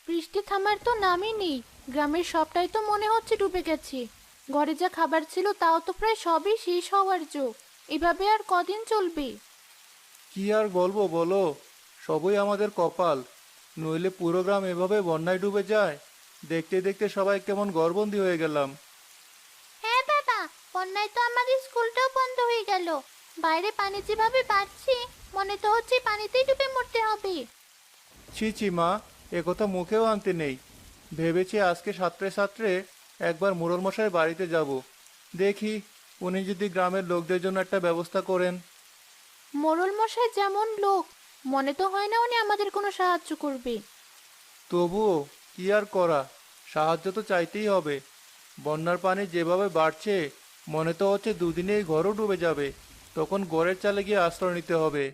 বৃষ্টি থামার তো নামই নেই। গ্রামের সবটাই তো মনে হচ্ছে ডুবে গেছে। ঘরে যা খাবার ছিল তাও তো প্রায় সবই শেষ হওয়ার জো। এভাবে আর কদিন চলবে? কি আর বলবো বলো, সবই আমাদের কপাল। নইলে পুরো গ্রাম এভাবে বন্যায় ডুবে যায়। দেখতে দেখতে সবাই কেমন ঘরবন্দি হয়ে গেলাম। হ্যাঁ দাদা, বন্যায় তো আমাদের স্কুলটাও বন্ধ হয়ে গেল। বাইরে পানি যেভাবে বাড়ছে, মনে তো হচ্ছে পানিতেই ডুবে মরতে হবে। ছি ছি মা, একথা মুখেও আনতে নেই। ভেবেছি আজকে সাঁতরে সাঁতরে একবার মোড়ল মশাই বাড়িতে যাব। দেখি উনি যদি গ্রামের লোকদের জন্য একটা ব্যবস্থা করেন। মোড়ল মশাই যেমন লোক, মনে তো হয় না উনি আমাদের কোনো সাহায্য করবে। তবুও কি আর করা, সাহায্য তো চাইতেই হবে। বন্যার পানি যেভাবে বাড়ছে, মনে তো হচ্ছে দুদিনেই ঘরও ডুবে যাবে। তখন ঘরের চালে গিয়ে আশ্রয় নিতে হবে।